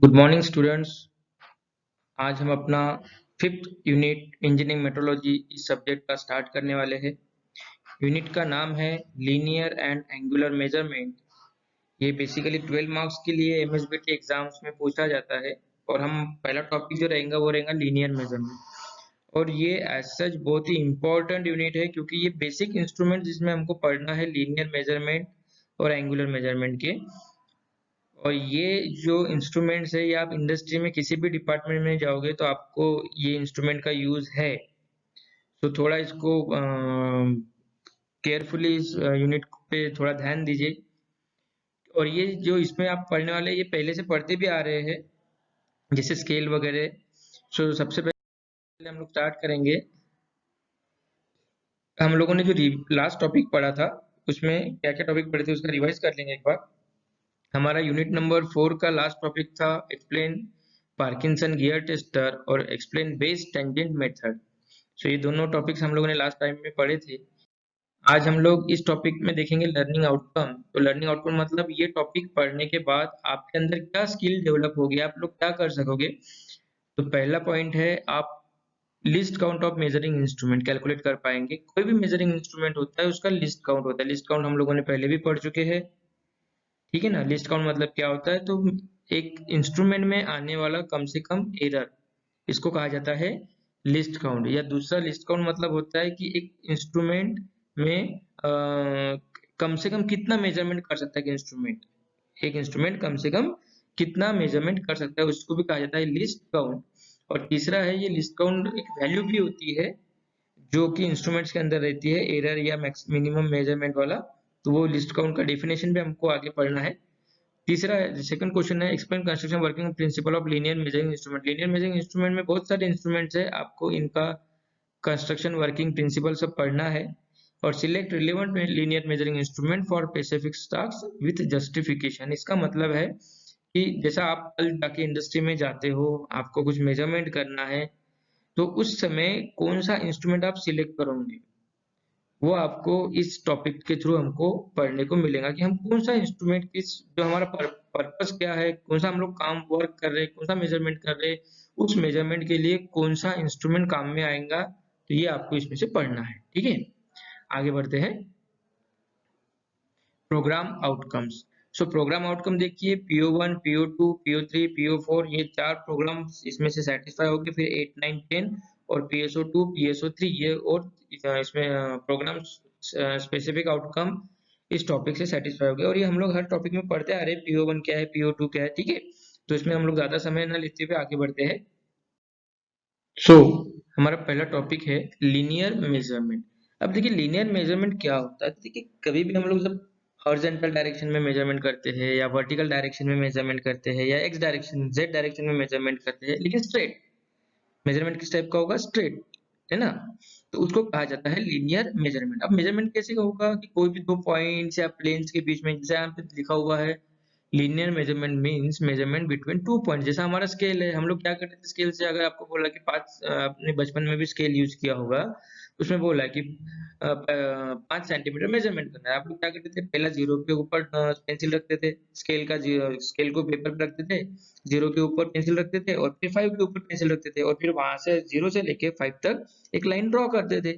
Good morning students. आज हम अपना फिफ्थ यूनिट इंजीनियरिंग मेट्रोलॉजी इस सब्जेक्ट का स्टार्ट करने वाले हैं। यूनिट का नाम है लीनियर एंड एंगुलर मेजरमेंट। ये बेसिकली 12 मार्क्स के लिए एमएसबीटी एग्जाम्स में पूछा जाता है। और हम पहला टॉपिक जो रहेगा वो रहेगा लीनियर मेजरमेंट। और ये एज सच बहुत ही इंपॉर्टेंट यूनिट है क्योंकि ये बेसिक इंस्ट्रूमेंट जिसमें हमको पढ़ना है लीनियर मेजरमेंट और एंगुलर मेजरमेंट के। और ये जो इंस्ट्रूमेंट्स है ये आप इंडस्ट्री में किसी भी डिपार्टमेंट में जाओगे तो आपको ये इंस्ट्रूमेंट का यूज है। तो थोड़ा इसको केयरफुली इस यूनिट पे थोड़ा ध्यान दीजिए। और ये जो इसमें आप पढ़ने वाले ये पहले से पढ़ते भी आ रहे हैं जैसे स्केल वगैरह। सो सबसे पहले हम लोग स्टार्ट करेंगे। हम लोगों ने जो लास्ट टॉपिक पढ़ा था उसमें क्या क्या टॉपिक पढ़े थे उसका रिवाइज कर लेंगे एक बार। हमारा यूनिट नंबर 4 का लास्ट टॉपिक था एक्सप्लेन पार्किंसन गियर टेस्टर और एक्सप्लेन बेस टेंजेंट मेथड। सो ये दोनों टॉपिक्स हम लोगों ने लास्ट टाइम में पढ़े थे। आज हम लोग इस टॉपिक में देखेंगे लर्निंग आउटकम। तो लर्निंग आउटकम मतलब ये टॉपिक पढ़ने के बाद आपके अंदर क्या स्किल डेवलप होगी, आप लोग क्या कर सकोगे। तो पहला पॉइंट है आप list count of measuring instrument calculate कर पाएंगे। कोई भी मेजरिंग इंस्ट्रूमेंट होता है उसका लिस्ट काउंट होता है। लिस्ट काउंट हम लोगों ने पहले भी पढ़ चुके हैं, ठीक है ना। लिस्ट काउंट मतलब क्या होता है, तो एक इंस्ट्रूमेंट में आने वाला कम से कम एरर, इसको कहा जाता है लिस्ट काउंट। या दूसरा लिस्ट काउंट मतलब होता है कि एक इंस्ट्रूमेंट में कम से कम कितना मेजरमेंट कर सकता है इंस्ट्रूमेंट। एक इंस्ट्रूमेंट कम से कम कितना मेजरमेंट कर सकता है उसको भी कहा जाता है लिस्ट काउंट। और तीसरा है ये लिस्ट काउंट एक वैल्यू भी होती है जो कि इंस्ट्रूमेंट्स के अंदर रहती है, एरर या मिनिमम मेजरमेंट वाला। तो वो लिस्ट काउंट का डेफिनेशन भी हमको आगे पढ़ना है। तीसरा सेकंड क्वेश्चन है explain construction working principle of linear measuring instrument. Linear measuring instrument में बहुत सारे इंस्ट्रूमेंट्स है, आपको इनका कंस्ट्रक्शन वर्किंग प्रिंसिपल सब पढ़ना है। और select relevant linear measuring instrument for specific task with justification. इसका मतलब है कि जैसा आप कल जाके इंडस्ट्री में जाते हो, आपको कुछ मेजरमेंट करना है, तो उस समय कौन सा इंस्ट्रूमेंट आप सिलेक्ट करोगे वो आपको इस टॉपिक के थ्रू हमको पढ़ने को मिलेगा कि हम कौन सा इंस्ट्रूमेंट किस, जो हमारा पर्पस क्या है, कौन सा हम लोग काम वर्क कर रहे हैं, कौन सा मेजरमेंट कर रहे हैं, उस मेजरमेंट के लिए कौन सा इंस्ट्रूमेंट काम में आएगा। तो ये आपको इसमें से पढ़ना है, ठीक है। आगे बढ़ते हैं। Programme outcomes. So programme outcome देखिए PO1 PO2 PO3 PO4 ये चार प्रोग्राम इसमें से सेटिस्फाई होंगे। फिर 8 9 10 और PSO2 PSO3 ये और इसमें प्रोग्राम स्पेसिफिक आउटकम इस टॉपिक से सेटिस्फाई हो गए। और ये हम लोग हर टॉपिक में पढ़ते आ रहे हैं, PO1 क्या है PO2 क्या है, ठीक है। तो इसमें हम लोग ज्यादा समय न लेते हुए आगे बढ़ते हैं। सो हमारा पहला टॉपिक है लीनियर मेजरमेंट। अब देखिए लीनियर मेजरमेंट क्या होता है। तो देखिए कभी भी हम लोग जब हॉरिजॉन्टल डायरेक्शन में मेजरमेंट करते हैं या वर्टिकल डायरेक्शन में मेजरमेंट करते हैं या एक्स डायरेक्शन जेड डायरेक्शन में मेजरमेंट करते हैं, लेकिन स्ट्रेट मेजरमेंट किस टाइप का होगा, स्ट्रेट, है ना। तो उसको कहा जाता है लीनियर मेजरमेंट। अब मेजरमेंट कैसे होगा कि कोई भी दो पॉइंट्स या प्लेन्स के बीच में, जैसे यहाँ पे लिखा हुआ है linear measurement means measurement between two point. जैसा हमारा स्केल है, हम लोग क्या करते थे स्केल से, अगर आपको बोला कि अपने बचपन में भी स्केल यूज किया होगा, उसमें बोला कि 5 सेंटीमीटर मेजरमेंट करना है, आप लोग क्या करते थे, पहला जीरो के ऊपर पेंसिल रखते थे, स्केल को पेपर पे रखते थे, जीरो के ऊपर पेंसिल रखते थे और फिर 5 के ऊपर पेंसिल रखते थे और फिर वहां से जीरो से लेके 5 तक एक लाइन ड्रॉ करते थे,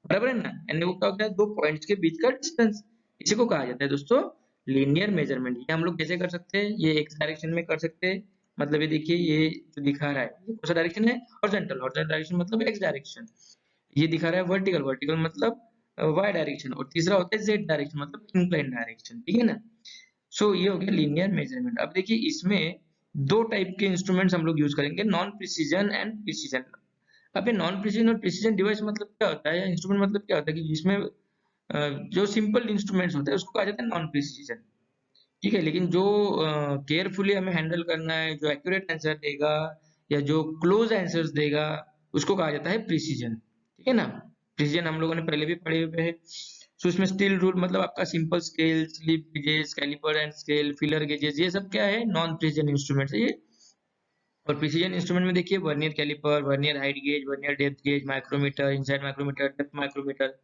बराबर है ना। यानी वो क्या होता है, दो पॉइंट्स के बीच का डिस्टेंस, इसी को कहा जाता है दोस्तों लीनियर मेजरमेंट। ये हम लोग कैसे कर सकते हैं, ये एक्स डायरेक्शन में कर सकते हैं। मतलब ये देखिए ये जो दिखा रहा है ये कौन सा डायरेक्शन है, हॉरिजॉन्टल। हॉरिजॉन्टल डायरेक्शन मतलब एक्स डायरेक्शन। ये दिखा रहा है वर्टिकल। वर्टिकल मतलब वाई डायरेक्शन। और तीसरा होता है जेड डायरेक्शन मतलब इंक्लाइन डायरेक्शन, ठीक है ना। सो ये हो गया लीनियर मेजरमेंट। अब देखिए इसमें दो टाइप के इंस्ट्रूमेंट्स हम लोग यूज करेंगे, नॉन प्रिसीजन एंड प्रिसीजन। अब ये नॉन प्रिसीजन और प्रिसीजन डिवाइस मतलब क्या होता है, या इंस्ट्रूमेंट मतलब क्या होता है कि जिसमें जो सिंपल इंस्ट्रूमेंट्स होते हैं उसको कहा जाता है नॉन प्रिसीजन, ठीक है। लेकिन जो केयरफुली हमें हैंडल करना है, जो एक्यूरेट आंसर देगा या जो क्लोज आंसर्स देगा, उसको कहा जाता है प्रिसीजन, ठीक है ना। प्रिसीजन हम लोगों ने पहले भी पढ़े हुए हैं। सो इसमें स्टील रूल मतलब आपका simple scale, slip gauges, calliper and scale, feeler gauges, ये सब क्या है, नॉन प्रिसीजन इंस्ट्रूमेंट्स है ये। और प्रिसीजन इंस्ट्रूमेंट में देखिए vernier caliper, vernier height gauge, vernier depth gauge, micrometer, inside micrometer, depth micrometer,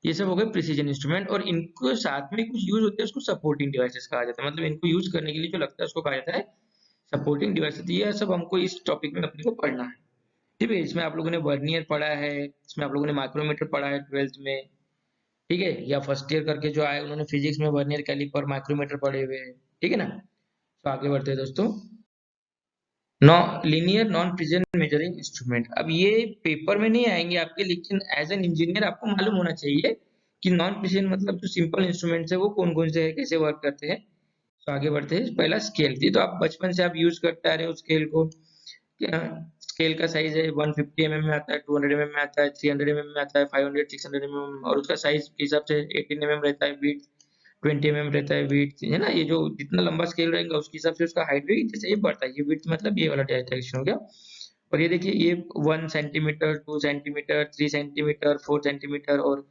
ये सब हो गए प्रिसीजन इंस्ट्रूमेंट। और इनको साथ में कुछ यूज होते हैं, उसको सपोर्टिंग डिवाइसेस कहा जाता है। मतलब इनको यूज करने के लिए जो लगता है उसको कहा जाता है सपोर्टिंग डिवाइसेस, ये सब हमको इस टॉपिक में अपने को पढ़ना है। ठीक है, इसमें आप लोगों ने वर्नियर पढ़ा है, इसमें आप लोगों ने माइक्रोमीटर पढ़ा है 12th में। ठीक है, या फर्स्ट ईयर करके जो आए उन्होंने फिजिक्स में वर्नियर कैलिपर माइक्रोमीटर पढ़े हुए हैं। ठीक है ना। तो आगे बढ़ते हैं दोस्तों। नॉ linear non precision measuring instrument, अब ये पेपर में नहीं आएंगे आपके, लेकिन एज एन इंजीनियर आपको मालूम होना चाहिए कि नॉन प्रिसिजन मतलब जो सिंपल इंस्ट्रूमेंट्स है वो कौन कौन से है, कैसे वर्क करते हैं। तो आगे बढ़ते हैं। पहला स्केल, ये तो आप बचपन से आप यूज करते आ रहे हो स्केल को। स्केल का साइज है 150 mm में आता है, 200 mm में आता है, 300 mm में आता है, 500 600 mm, और उसका साइज के हिसाब से 18 mm रहता है, बीट 20 mm रहता है, बीट है ना। ये जो जितना लंबा स्केल रहेगा उसके हिसाब से उसका हाइट भी जैसे ये बढ़ता है। ये बीट मतलब ये वाला डायरेक्शन हो गया। और ये देखिए, ये 1 सेंटीमीटर, 2 सेंटीमीटर, 3 सेंटीमीटर, 4 सेंटीमीटर, और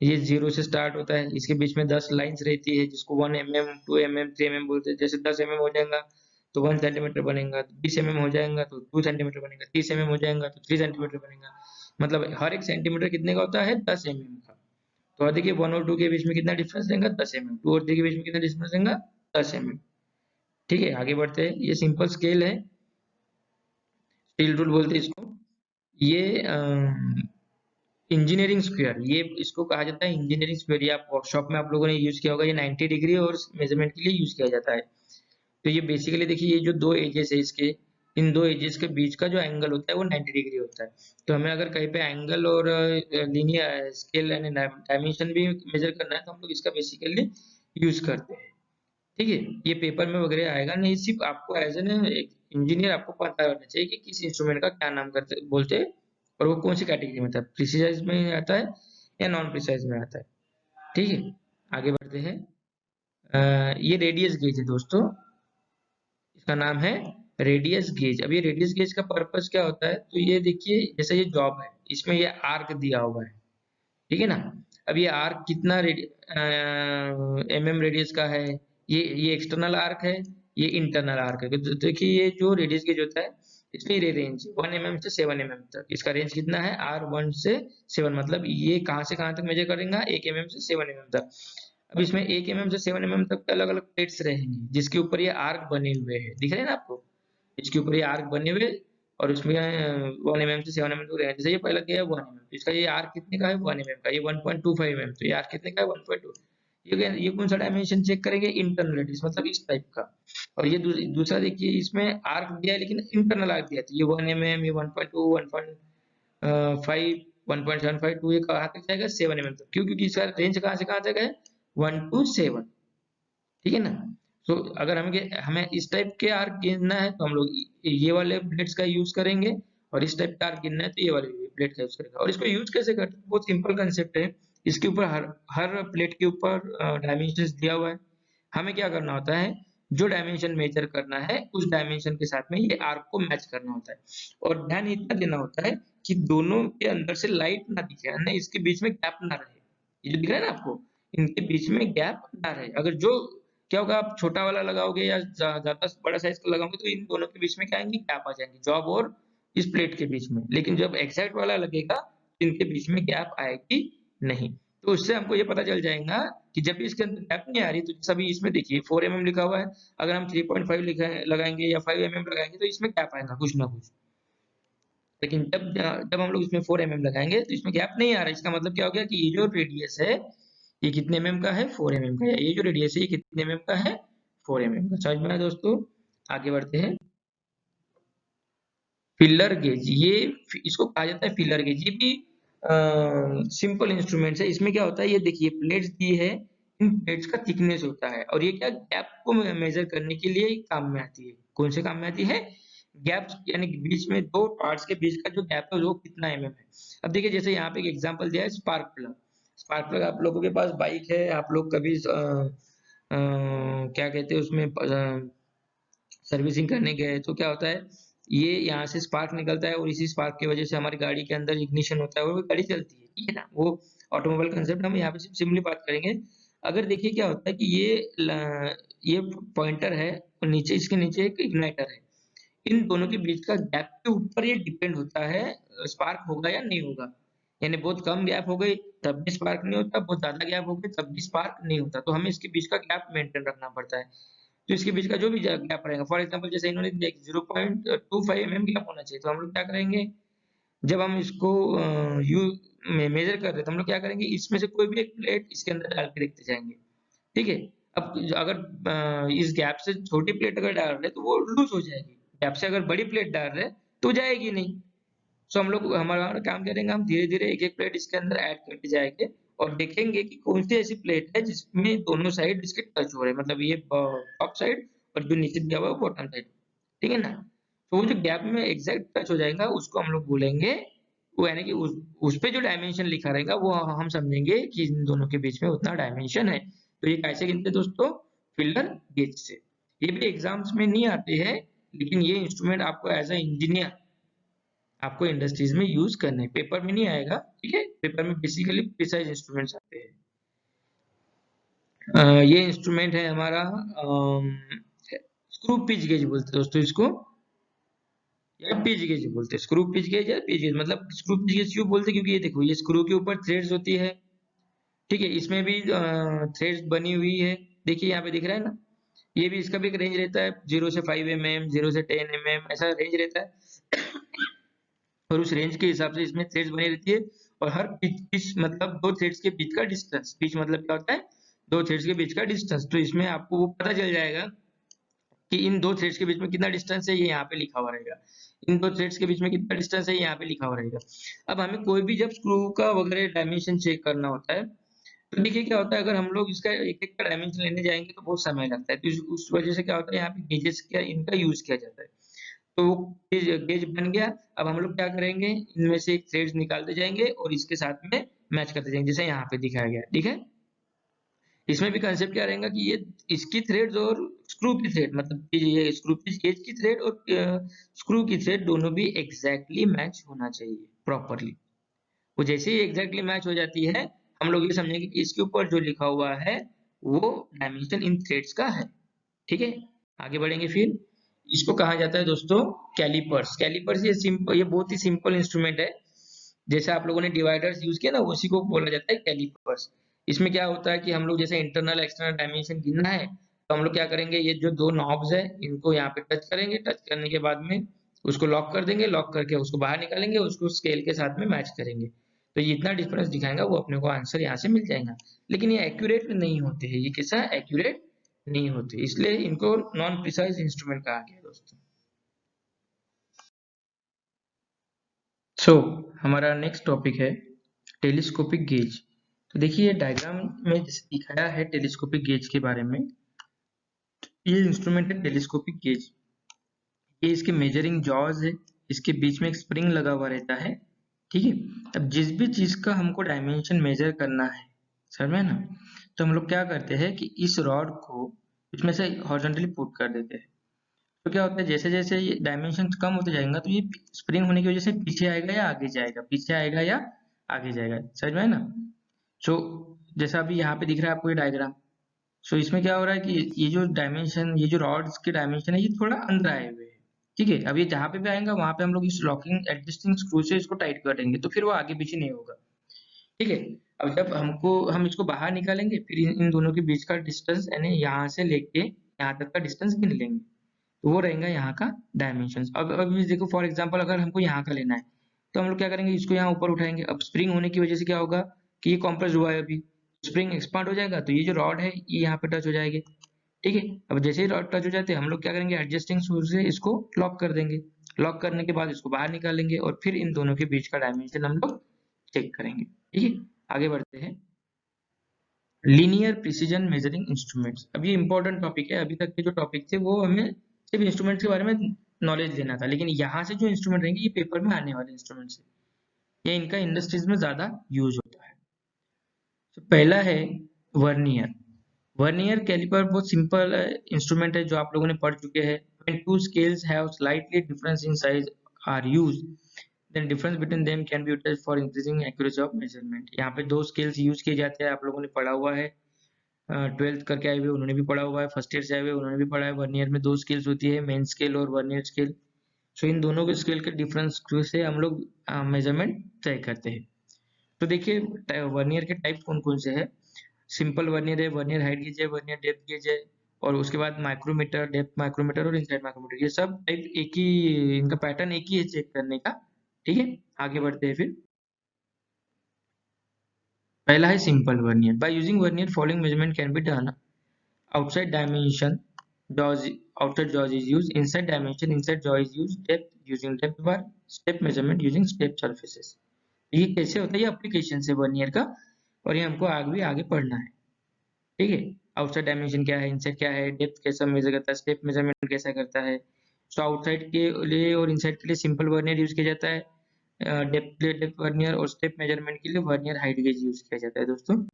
ये 0 से स्टार्ट होता है। इसके बीच में 10 लाइंस रहती है जिसको 1 mm, 2 mm, 3 mm बोलते हैं। जैसे 10 mm हो जाएगा तो 1 सेंटीमीटर बनेगा, 20 mm हो जाएगा तो 2 सेंटीमीटर बनेगा, 30 mm हो जाएगा तो 3 सेंटीमीटर बनेगा। मतलब हर एक सेंटीमीटर कितने का होता है, 10 mm का। तो देखिए 1 और 2 के बीच में कितना डिफरेंस रहेगा, 10 mm। 2 और 3 के बीच में कितना डिफरेंस रहेगा, 10 mm। ठीक है, आगे बढ़ते हैं। ये सिंपल स्केल है, स्टील रूल बोलते हैं इसको। ये इंजीनियरिंग स्क्वायर, ये इसको कहा जाता है इंजीनियरिंग स्क्वायर। ये आप वर्कशॉप में आप लोगों ने यूज किया होगा। ये 90 डिग्री और मेजरमेंट के लिए यूज किया जाता है। तो ये बेसिकली देखिए, ये जो दो एजेस है इसके, इन दो एजेस के बीच का जो एंगल होता है वो 90 डिग्री होता है। तो हमें अगर कहीं पे एंगल और लीनियर स्केल यानी डायमेंशन भी मेजर करना है तो हम लोग इसका बेसिकली यूज करते हैं। ठीक है, ये पेपर में वगैरह आएगा नहीं, सिर्फ आपको एज एन इंजीनियर आपको पता होना चाहिए कि किस इंस्ट्रूमेंट का क्या नाम करते बोलते हैं और वो कौन सी कैटेगरी में आता है, प्रिसाइज में आता है या नॉन प्रिसाइज में आता है। ठीक है, आगे बढ़ते हैं। ये रेडियस गेज है दोस्तों, इसका नाम है रेडियस गेज। अब ये रेडियस गेज का पर्पस क्या होता है, तो ये देखिए जैसे ये जॉब है, इसमें ये आर्क दिया हुआ है। ठीक है ना। अब ये आर्क कितना mm रेडियस का है, ये एक्सटर्नल आर्क है, ये इंटरनल आर्क है। तो देखिए ये जो रेडियस गेज होता है इसमें ये रेंज 1 mm से 7 mm तक, इसका रेंज कितना है, R1 से 7, मतलब ये कहाँ से कहाँ तक मेजर करेगा, 1 mm से 7 mm तक। अब इसमें 1 mm से 7 mm तक अलग अलग प्लेट्स रहेंगी जिसके ऊपर ये आर्क बने हुए हैं, दिख रहे हैं ना आपको, इसके ऊपर ये आर्क बने हुए, और उसमें 1 mm से 7 mm तक रहेगा। जैसे ये पहला गया 1 mm, तो इसका ये आर्क कितने का है, 1 mm का। ये 1.25 mm, तो ये आर्क कितने का है, 1.2। ये कौन सा डायमेंशन चेक करेंगे, इंटरनल रेडियस, मतलब इस टाइप का। और ये दूसरा देखिए, इसमें आर्क दिया है लेकिन इंटरनल आर्क दिया है, तो ये 1 mm, ये 1.2, 1.5, 1.75, 2, ये कहाँ तक जाएगा, 7 mm तक। क्यों, क्योंकि इसका रेंज कहाँ से कहाँ तक है, 1 to 7। ठीक है ना। तो अगर हमें इस टाइप के आर्क गिनना है तो हम लोग ये वाले प्लेट्स का यूज करेंगे, और इस टाइप का आर्क गिनना है तो ये वाले प्लेट का यूज करेंगे। और इसको यूज कैसे करते हैं, बहुत सिंपल कंसेप्ट है। इसके ऊपर हर प्लेट के ऊपर डायमेंशन दिया हुआ है। हमें क्या करना होता है, जो डायमेंशन मेजर करना है उस डायमेंशन के साथ में ये आर्क को मैच करना होता है। और ध्यान इतना देना होता है कि दोनों के अंदर से लाइट ना दिखे, ना इसके बीच में गैप ना रहे। ये जो दिख रहा है ना आपको, इनके बीच में गैप ना रहे। अगर जो क्या होगा, आप छोटा वाला लगाओगे या ज्यादा बड़ा साइज का लगाओगे तो इन दोनों के बीच में क्या आएंगे, गैप आ जाएंगे, जॉब और इस प्लेट के बीच में। लेकिन जब एक्सैक्ट वाला लगेगा तो इनके बीच में गैप आएगी नहीं। तो उससे हमको ये पता चल जाएगा कि जब भी इसके अंदर गैप नहीं आ रही, तो सभी इसमें देखिए 4 mm लिखा हुआ है, अगर हम 3.5 लगाएंगे या 5 mm लगाएंगे तो इसमें गैप आएगा कुछ ना कुछ। लेकिन जब जब हम लोग इसमें 4 mm लगाएंगे तो इसमें गैप नहीं आ रहा। इसका मतलब क्या हो गया कि ये जो रेडियस है ये कितने mm का है, 4 mm का है। ये जो रेडियस है ये कितने mm का है, 4 mm का। समझ में आया दोस्तों। आगे बढ़ते हैं। फिलर गेज, ये इसको कहा जाता है फिलर गेज। ये भी सिंपल इंस्ट्रूमेंट है। इसमें क्या होता है, ये देखिए प्लेट्स दी है, इन प्लेट्स का थिकनेस होता है, और ये क्या गैप को मेजर करने के लिए काम में आती है। कौन से काम में आती है, गैप, यानी बीच में दो पार्ट्स के बीच का जो गैप है वो कितना mm है। अब देखिए जैसे यहाँ पे एक एग्जांपल दिया है, स्पार्क प्लग। स्पार्क प्लग, आप लोगों के पास बाइक है, आप लोग कभी क्या कहते हैं उसमें सर्विसिंग करने गए तो क्या होता है, ये यहाँ से स्पार्क निकलता है और इसी स्पार्क की वजह से हमारी गाड़ी के अंदर इग्निशन होता है और वो गाड़ी चलती है। ठीक है ना, वो ऑटोमोबाइल कंसेप्ट हम यहाँ पे सिंपली बात करेंगे। अगर देखिए क्या होता है कि ये पॉइंटर है और नीचे इसके नीचे एक इग्नाइटर है। इन दोनों के बीच का गैप के ऊपर ये डिपेंड होता है स्पार्क होगा या नहीं होगा। यानी बहुत कम गैप हो गई तब भी स्पार्क नहीं होता, बहुत ज्यादा गैप हो गई तब भी स्पार्क नहीं होता। तो हमें इसके बीच का गैप मेंटेन रखना पड़ता है। तो इसके बीच का जो भी गैप रहेगा, फॉर एग्जांपल जैसे इन्होंने 0.25 mm गैप होना चाहिए, तो हम लोग क्या करेंगे, जब हम इसको यू मेजर कर रहे हैं तो हम लोग क्या करेंगे, इसमें से कोई भी एक प्लेट इसके अंदर डाल के देखते जाएंगे। ठीक है, अब अगर इस गैप से छोटी प्लेट अगर डाल रहे हैं तो वो लूज हो जाएगी, गैप से अगर बड़ी प्लेट डाल रहे हैं तो जाएगी नहीं। सो हम लोग हमारा काम करेंगे, हम धीरे धीरे एक एक प्लेट इसके अंदर ऐड करते जाएंगे और देखेंगे कि कौन सी ऐसी प्लेट है जिसमें दोनों साइड इसके टच हो रहे हैं, मतलब ये टॉप साइड और जो नीचे दिया हुआ है बॉटम साइड। ठीक है ना, तो वो जो गैप में एग्जैक्ट टच हो जाएगा उसको हम लोग बोलेंगे, वो यानी कि उस पे जो डायमेंशन लिखा रहेगा वो हम समझेंगे कि इन दोनों के बीच में उतना डायमेंशन है। तो ये कैसे गिनते हैं दोस्तों, फिलर गेज से। ये भी एग्जाम्स में नहीं आते हैं, लेकिन ये इंस्ट्रूमेंट आपको एज अ इंजीनियर आपको इंडस्ट्रीज में यूज करना है, पेपर में नहीं आएगा। ठीक है, पेपर में बेसिकली प्रिसाइज इंस्ट्रूमेंट्स आते हैं। ये इंस्ट्रूमेंट है हमारा स्क्रू पिच गेज बोलते हैं दोस्तों इसको, या पिच गेज बोलते हैं, स्क्रू पिच गेज या पिच गेज। मतलब स्क्रू पिच गेज क्यों बोलते हैं, क्योंकि ये देखो ये स्क्रू के ऊपर थ्रेड्स होती है। ठीक है, इसमें भी थ्रेड्स बनी हुई है, देखिए यहाँ पे दिख रहा है ना, ये भी इसका भी एक रेंज रहता है 0 से 5 mm, 0 से 10 mm, ऐसा रेंज रहता है। और उस रेंज के हिसाब से इसमें थ्रेड्स बनी रहती है। और हर पिच मतलब दो थ्रेड्स के बीच का डिस्टेंस, पिच मतलब क्या होता है, दो थ्रेड्स के बीच का डिस्टेंस। तो इसमें आपको वो पता चल जाएगा कि इन दो थ्रेड्स के बीच में कितना डिस्टेंस है, ये यहाँ पे लिखा हुआ रहेगा। इन दो थ्रेड्स के बीच में कितना डिस्टेंस है, यहाँ पे लिखा हुआ रहेगा। अब हमें कोई भी जब स्क्रू का वगैरह डायमेंशन चेक करना होता है, तो देखिए क्या होता है, अगर हम लोग इसका एक एक का डायमेंशन लेने जाएंगे तो बहुत समय लगता है, तो उस वजह से क्या होता है, यहाँ पे गेजेस का इनका यूज किया जाता है। तो वो गेज गेज बन गया। अब हम लोग क्या करेंगे, इनमें से एक थ्रेड्स निकालते जाएंगे और इसके साथ में मैच करते जाएंगे, जैसे यहाँ पे दिखाया गया। ठीक है, इसमें भी कंसेप्ट क्या रहेगा कि ये इसकी थ्रेड्स और स्क्रू की थ्रेड, मतलब कि ये स्क्रू की गेज की थ्रेड और स्क्रू की थ्रेड दोनों भी एग्जैक्टली मैच होना चाहिए प्रॉपरली। वो जैसे ही एग्जैक्टली मैच हो जाती है, हम लोग ये समझेंगे कि इसके ऊपर जो लिखा हुआ है वो डायमेंशन इन थ्रेड्स का है। ठीक है, आगे बढ़ेंगे फिर। इसको कहा जाता है दोस्तों कैलिपर्स। कैलिपर्स ये सिंपल, ये बहुत ही सिंपल इंस्ट्रूमेंट है। जैसे आप लोगों ने डिवाइडर्स यूज किया ना, उसी को बोला जाता है कैलिपर्स। इसमें क्या होता है कि हम लोग जैसे इंटरनल एक्सटर्नल डायमेंशन गिनना है, तो हम लोग क्या करेंगे, ये जो दो नॉब्स है इनको यहाँ पे टच करेंगे, टच करने के बाद में उसको लॉक कर देंगे, लॉक करके उसको बाहर निकालेंगे, उसको स्केल के साथ में मैच करेंगे। तो ये इतना डिफरेंस दिखाएगा, वो अपने को आंसर यहाँ से मिल जाएगा। लेकिन ये एक्यूरेट नहीं होते हैं, ये कैसा एक्यूरेट नहीं होते, इसलिए इनको नॉन प्रिसाइज इंस्ट्रूमेंट कहा गया दोस्तों। हमारा नेक्स्ट टॉपिक है टेलीस्कोपिक गेज। तो देखिए डायग्राम में जैसे दिखाया है टेलीस्कोपिक गेज के बारे में, ये इंस्ट्रूमेंट है टेलीस्कोपिक गेज। ये इसके मेजरिंग जॉज है, इसके बीच में एक स्प्रिंग लगा हुआ रहता है। ठीक है, अब जिस भी चीज का हमको डायमेंशन मेजर करना है, समझ में ना, तो हम लोग क्या करते हैं कि इस रॉड को इसमें से हॉरिजॉन्टली पुट कर देते हैं। तो क्या होता है, जैसे जैसे ये डायमेंशन कम होते जाएगा तो ये स्प्रिंग होने की वजह से पीछे आएगा या आगे जाएगा, पीछे आएगा या आगे जाएगा, समझ में है ना। सो जैसा अभी यहाँ पे दिख रहा है आपको ये डायग्राम, सो इसमें क्या हो रहा है कि ये जो डायमेंशन, ये जो रॉड्स के डायमेंशन है ये थोड़ा अंदर आए हुए हैं। ठीक है, अब ये जहाँ पे भी आएगा वहां पे हम लोग इस लॉकिंग एडजस्टिंग स्क्रू से इसको टाइट कर देंगे, तो फिर वो आगे पीछे नहीं होगा। ठीक है, अब जब हम इसको बाहर निकालेंगे, फिर इन दोनों के बीच का डिस्टेंस यानी यहाँ से लेके यहाँ तक का डिस्टेंस गिन लेंगे, तो वो रहेगा यहाँ का डायमेंशन। अब ये देखो फॉर एग्जांपल अगर हमको यहाँ का लेना है, तो हम लोग क्या करेंगे, इसको यहाँ ऊपर उठाएंगे। अब स्प्रिंग होने की वजह से क्या होगा कि ये कॉम्प्रेस हुआ है, अभी स्प्रिंग एक्सपांड हो जाएगा, तो ये जो रॉड है ये यहाँ पे टच हो जाएगी। ठीक है, अब जैसे ही रॉड टच हो जाते हैं हम लोग क्या करेंगे, एडजस्टिंग स्क्रू से इसको लॉक कर देंगे। लॉक करने के बाद इसको बाहर निकालेंगे और फिर इन दोनों के बीच का डायमेंशन हम लोग चेक करेंगे। ठीक है, आगे बढ़ते हैं। लीनियर प्रिसीजन मेजरिंग इंस्ट्रूमेंट्स, अब ये इंपॉर्टेंट टॉपिक है। अभी तक के जो टॉपिक थे वो हमें सिर्फ इंस्ट्रूमेंट्स के बारे में नॉलेज लेना था, लेकिन यहाँ से जो इंस्ट्रूमेंट रहेंगे ये पेपर में आने वाले इंस्ट्रूमेंट्स है, ये इनका इंडस्ट्रीज में ज्यादा यूज होता है। तो पहला है वर्नियर। वर्नियर कैलिपर बहुत सिंपल इंस्ट्रूमेंट है जो आप लोगों ने पढ़ चुके हैं। When two scales have slightly difference in size are used, then difference between them can be utilized for increasing accuracy of measurement। यहाँ पे दो स्केल्स यूज किए जाते हैं, आप लोगों ने पढ़ा हुआ है, 12th करके आए हुए उन्होंने भी पढ़ा हुआ है, फर्स्ट ईयर से आए हुए उन्होंने भी पढ़ा है। वर्नियर में दो स्केल्स होती है, मेन स्केल और वर्नियर स्केल। सो इन दोनों के स्केल के डिफरेंस से हम लोग मेजरमेंट तय करते हैं। तो देखिए वर्नियर के टाइप कौन कौन से है। सिंपल वर्नियर है, वर्नियर हाइट गेज है, वर्नियर डेप्थ गेज है, और उसके बाद माइक्रोमीटर, डेप्थ माइक्रोमीटर और इनसाइड माइक्रोमीटर, ये सब टाइप एक ही, इनका पैटर्न एक ही है चेक करने का। ठीक है, आगे बढ़ते हैं फिर। पहला है simple vernier. By using vernier following measurement can be done. Outside dimension jaws, outside jaws is used. Inside dimension, inside jaw is used. Depth using depth bar. Step measurement using step surfaces. ये कैसे होता है, ये application से vernier का, और ये हमको आगे पढ़ना है। ठीक है, आउटसाइड डायमेंशन क्या है, इनसाइड क्या है, डेप्थ कैसा मेजर करता है, स्टेप मेजरमेंट कैसा करता है। सो आउटसाइड के लिए और इनसाइड के लिए सिंपल वर्नियर यूज किया जाता है, डेप्थ वर्नियर, और स्टेप मेजरमेंट के लिए वर्नियर हाइट गेज यूज किया जाता है। दोस्तों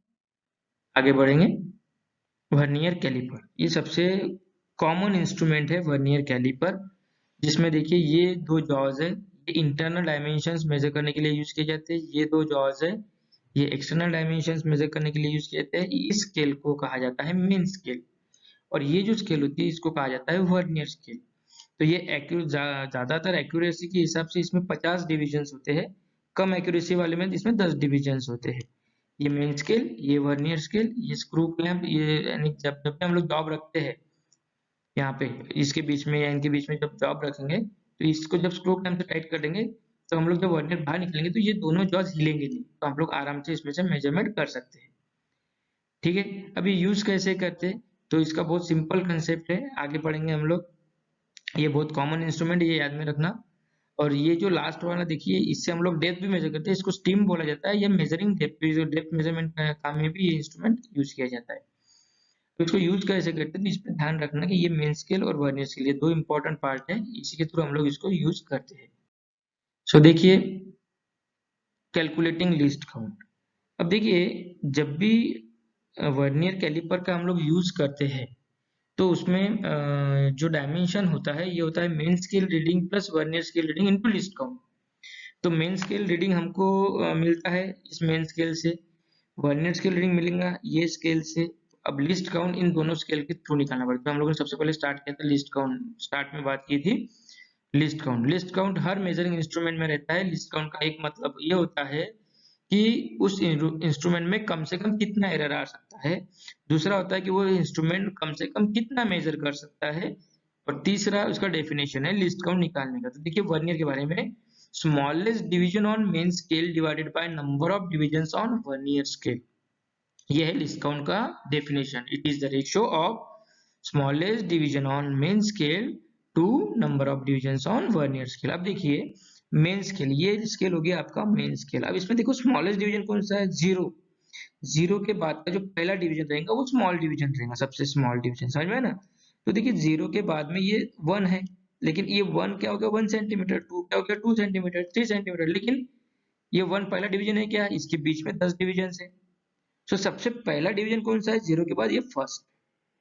आगे बढ़ेंगे। वर्नियर कैलिपर, ये सबसे कॉमन इंस्ट्रूमेंट है वर्नियर कैलिपर, जिसमें देखिए ये दो जॉज है, ये इंटरनल डायमेंशंस मेजर करने के लिए यूज किए जाते हैं। ये दो जॉज है, ये एक्सटर्नल डायमेंशंस मेजर करने के लिए यूज किए जाते हैं। इस स्केल को कहा जाता है मेन स्केल, और ये जो स्केल होती है इसको कहा जाता है वर्नियर स्केल। तो ये ज्यादातर एक्यूरेसी के हिसाब से इसमें 50 डिविजन्स होते हैं, कम एक्यूरेसी वाले में इसमें 10 डिविजन्स होते हैं। ये मेन स्केल, ये वर्नियर स्केल, ये स्क्रू क्लैंप, ये यानी जब जब हम लोग जॉब रखते हैं यहाँ पे इसके बीच में या इनके बीच में जब जॉब रखेंगे, तो इसको जब स्क्रू क्लैंप से टाइट कर देंगे, तो हम लोग जब वर्नियर बाहर निकलेंगे तो ये दोनों जॉज हिलेंगे नहीं, तो हम लोग आराम से इसमें से मेजरमेंट कर सकते हैं। ठीक है, अभी यूज कैसे करते हैं, तो इसका बहुत सिंपल कंसेप्ट है, आगे पढ़ेंगे हम लोग। ये बहुत कॉमन इंस्ट्रूमेंट है, ये याद में रखना। और ये जो लास्ट वाला देखिए, इससे हम लोग डेप्थ भी मेजर करते हैं, इसको स्टीम बोला जाता है। ये मेजरिंग डेप्थ, जो डेप्थ मेजरमेंट काम में भी ये इंस्ट्रूमेंट यूज किया जाता है। तो इसको यूज कैसे करते हैं, तो इस पर ध्यान रखना कि ये मेन स्केल और वर्नियर स्केल, ये दो इंपॉर्टेंट पार्ट है, इसी के थ्रू हम लोग इसको यूज करते हैं। सो देखिए, कैलकुलेटिंग लीस्ट काउंट। अब देखिए, जब भी वर्नियर कैलिपर का हम लोग यूज करते हैं, तो उसमें जो डायमेंशन होता है, ये होता है main scale reading plus vernier scale reading into least count. तो मेन स्केल रीडिंग हमको मिलता है इस मेन स्केल से, वर्नियर स्केल रीडिंग मिलेगा ये स्केल से। अब लिस्ट काउंट इन दोनों स्केल के थ्रू निकालना पड़ता है। हम लोगों ने सबसे पहले स्टार्ट किया था लिस्ट काउंट, स्टार्ट में बात की थी लिस्ट काउंट हर मेजरिंग इंस्ट्रूमेंट में रहता है। लिस्ट काउंट का एक मतलब ये होता है कि उस इंस्ट्रूमेंट में कम से कम कितना एरर आ सकता है, दूसरा होता है कि वो इंस्ट्रूमेंट कम से कम कितना मेजर कर सकता है, और तीसरा उसका डेफिनेशन है लिस्ट काउंट निकालने का। तो देखिए वर्नियर के बारे में, smallest division on main scale divided by number of divisions on vernier scale, ये है लिस्ट काउंट का definition. It is the ratio of smallest division on main scale to number of divisions on vernier scale. अब देखिए main scale, ये scale हो गया आपका main scale. अब इसमें देखो स्मॉलेस्ट डिवीजन कौन सा है, जीरो। जीरो के बाद का जो पहला डिवीजन रहेगा वो स्मॉल डिवीजन रहेगा, सबसे स्मॉल डिवीजन, समझ में ना। तो देखिए जीरो के बाद में ये वन है, लेकिन ये वन क्या हो गया, 1 सेंटीमीटर, टू क्या हो गया, 2 सेंटीमीटर, 3 सेंटीमीटर, लेकिन ये वन पहला डिवीजन है क्या, इसके बीच में 10 डिवीजन है। तो सबसे पहला डिवीजन कौन सा है, जीरो के बाद ये फर्स्ट,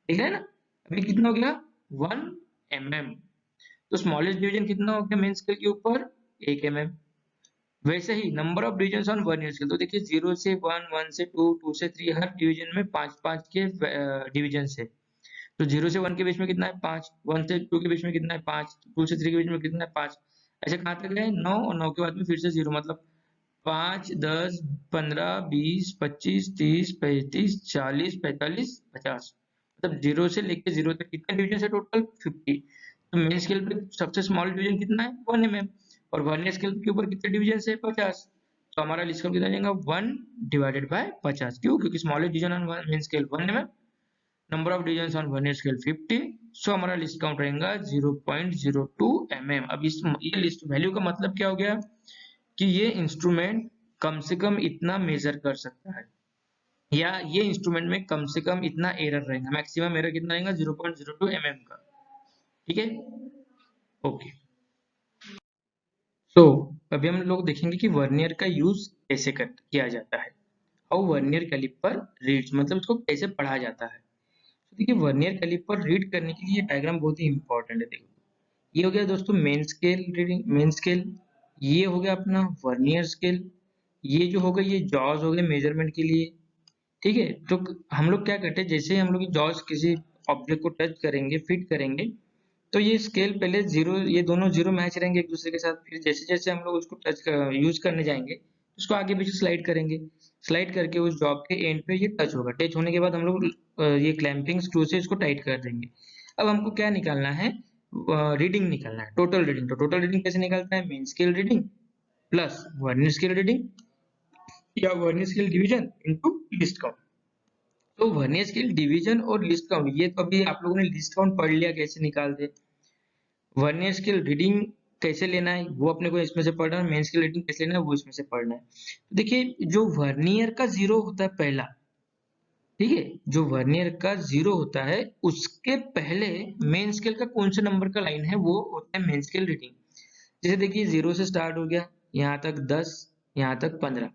ठीक है ना। अभी कितना हो गया, 1 mm। तो स्मॉलेस्ट डिवीजन कितना हो गया मेन स्केल के ऊपर, 1 mm। वैसे ही number of division on vernier scale, तो देखिए 0 से 1, 1 से 2, 2 से 3, हर डिवीजन में 5-5 के डिवीजन है। तो 0 से 1 के बीच में कितना है, 5, 1 से 2 के बीच में कितना है, 5, 2 से 3 के बीच में कितना है, 5, ऐसे कहाँ तक है 9, और 9 के बाद में फिर से 0, मतलब 5, 10, 15, 20, 25, 30, 35, 40, 45, 50, मतलब 0 से लेके 0 तक कितने डिवीजन है टोटल, 50। तो मेन स्केल पे सबसे स्मॉल डिवीजन कितना है, 1 mm, और वर्नियर स्केल के ऊपर कितने डिवीजन है, 50। तो हमारा लिस्ट काउंट कितना जाएगा, 1 डिवाइडेड बाय 50। क्यों, क्योंकि smallest division on main scale 1 mm, number of division on vernier scale 50। सो हमारा लिस्ट काउंट रहेगा 0.02 mm। अब इस ये लिस्ट वैल्यू का मतलब क्या हो गया, कि ये इंस्ट्रूमेंट कम से कम इतना मेजर कर सकता है, या ये इंस्ट्रूमेंट में कम से कम इतना एरर रहेगा, मैक्सिमम एरर कितना रहेगा, 0.02 mm का। ठीक है, ओके। तो अभी हम लोग देखेंगे कि वर्नियर का यूज कैसे किया जाता है, हाउ वर्नियर कैलिपर रीड्स, मतलब इसको कैसे पढ़ा जाता है। तो देखिए वर्नियर कैलिपर रीड करने के लिए डायग्राम बहुत ही इंपॉर्टेंट है। देखो ये हो गया दोस्तों main scale reading, main scale, ये हो गया अपना वर्नियर स्केल, ये जो होगा ये जॉज हो गए मेजरमेंट के लिए। ठीक है, तो हम लोग क्या करते हैं, जैसे हम लोग जॉज किसी ऑब्जेक्ट को टच करेंगे, फिट करेंगे, तो ये स्केल पहले जीरो, ये दोनों जीरो मैच रहेंगे एक दूसरे के साथ। फिर जैसे जैसे हम लोग उसको टच यूज करने जाएंगे, उसको आगे पीछे स्लाइड करेंगे, स्लाइड करके उस जॉब के एंड पे ये टच होगा, टच होने के बाद हम लोग ये क्लैंपिंग स्क्रू से इसको टाइट कर देंगे। अब हमको क्या निकालना है, रीडिंग निकालना है, टोटल रीडिंग। तो टोटल रीडिंग कैसे निकालता है, main scale reading plus vernier scale reading या vernier scale division into least count. तो वर्नियर स्केल डिवीजन और लिस्ट काउंट, ये तो अभी आप लोगों ने लिस्ट काउंट पढ़ लिया कैसे निकालते। वर्नियर स्केल रीडिंग कैसे लेना है वो अपने को इसमें से पढ़ना है, मेन स्केल रीडिंग कैसे लेना है वो इसमें से पढ़ना है। तो देखिए जो वर्नियर का जीरो होता है पहला, ठीक है, जो वर्नियर का जीरो होता है उसके पहले मेन स्केल का कौन सा नंबर का लाइन है वो होता है मेन स्केल रीडिंग। जैसे देखिए 0 से स्टार्ट हो गया, यहाँ तक 10, यहाँ तक 15,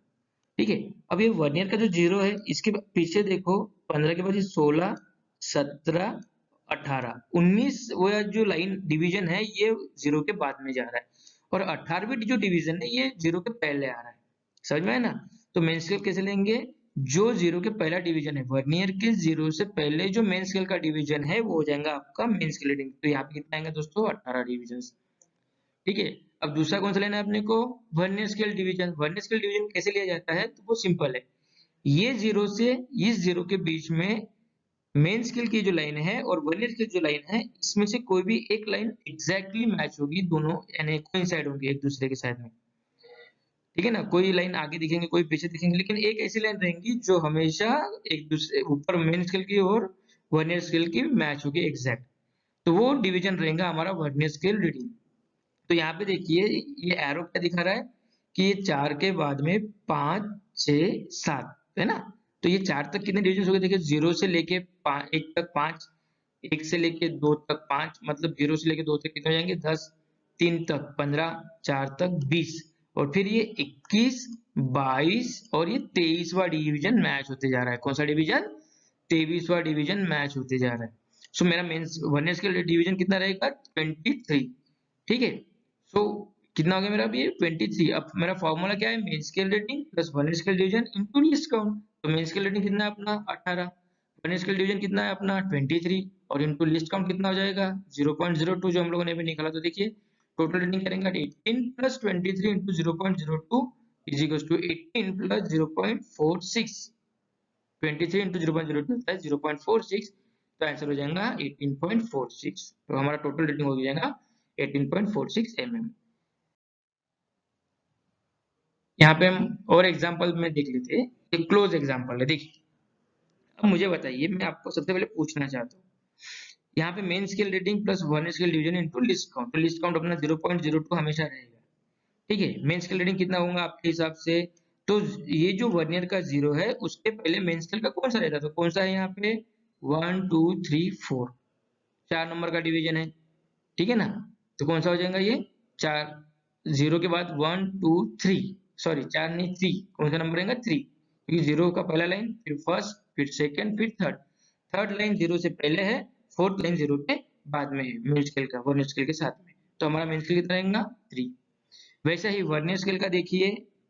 ठीक है। अब ये वर्नियर का जो जीरो है इसके पीछे देखो, 15 के बाद ये 16, 17, 18, 19, वो जो लाइन डिवीजन है ये जीरो के बाद में जा रहा है, और 18वीं जो डिवीजन है ये जीरो के पहले आ रहा है। समझ में है ना। तो मेन स्केल कैसे लेंगे, जो जीरो के पहला डिवीजन है, वर्नियर के जीरो से पहले जो मेन स्केल का डिवीजन है वो हो जाएगा आपका मेन स्केल रीडिंग। तो यहाँ पे कितना आएगा दोस्तों, 18 डिवीजन, ठीक है। अब दूसरा कौन सा लेना है अपने को, vernier scale division. Vernier scale division कैसे लिया जाता है, तो वो सिंपल है, ये जीरो से इस जीरो के बीच में मेन स्केल की जो लाइन है और वर्नियर स्केल जो लाइन है इसमें से कोई भी एक लाइन एग्जैक्टली मैच होगी, दोनों यानी कोइंसाइड होंगे एक दूसरे के साथ में, ठीक है ना। कोई लाइन आगे दिखेंगे कोई पीछे दिखेंगे, लेकिन एक ऐसी लाइन रहेंगी जो हमेशा एक दूसरे ऊपर मेन स्केल की और वर्नियर स्केल की मैच होगी एग्जैक्ट, तो वो डिवीजन रहेगा हमारा वर्नियर स्केल रीडिंग। तो यहाँ पे देखिए ये एरो क्या दिखा रहा है कि ये 4 के बाद में 5, 6, 7 है ना। तो ये 4 तक कितने डिविजन हो गए, देखिए 0 से लेके 1 तक 5, 1 से लेके 2 तक 5, मतलब 0 से लेके 2 तक कितने हो जाएंगे 10, 3 तक 15, 4 तक 20, और फिर ये 21, 22 और ये 23वां डिवीजन मैच होते जा रहा है। कौन सा डिवीजन, 23वां डिवीजन मैच होते जा रहा है। सो मेरा मेन वर्नियर स्केल डिवीजन कितना रहेगा, 23, ठीक है। सो कितना हो गया मेरा अभी 23। अब मेरा फॉर्मूला क्या है, main scale rating plus vernier scale division into least count. तो मेन स्केल रेटिंग कितना है अपना 18, वर्नियर स्केल डिवीजन कितना है अपना 23, और इनटू लीस्ट काउंट कितना हो जाएगा 0.02 जो हम लोगों ने अभी निकाला। तो देखिए टोटल रेटिंग करेंगे 18 plus 23 into 0.02 is equal to 18 plus 0.46, 23 into 0.02 होता है 0.46, तो आंसर हो जाएगा 18.46। तो हमारा टोटल रेटिंग हो जाएगा 18.46 mm। यहाँ पे हम और एग्जांपल में देख लेते हैं, एक क्लोज एग्जांपल है देखिए। अब मुझे बताइए, मैं आपको सबसे पहले पूछना चाहता हूँ, यहाँ पे main scale rating plus vernier scale division into least count. तो लिस्ट काउंट अपना 0.02 हमेशा रहेगा, ठीक है। मेन स्केल रेटिंग कितना होगा आपके हिसाब से, तो ये जो वर्नियर का जीरो है उसके पहले मेन स्केल का कौन सा रहता है, तो कौन सा है यहाँ पे 1, 2, 3, 4, 4 नंबर का डिवीजन है, ठीक है ना। तो कौन सा हो जाएगा ये 4, जीरो के बाद 1, 2, 3, सॉरी 4 नहीं 3, कौन सा नंबर रहेगा 3, क्योंकि जीरो का पहला लाइन फिर फर्स्ट फिर सेकंड फिर थर्ड, थर्ड लाइन जीरो से पहले है, फोर्थ लाइन जीरो के बाद में है मिड स्केल का वर्नियर स्केल के साथ में। तो हमारा मेन स्केल कितना रहेगा 3। वैसे ही वर्नियर स्केल का देखिए,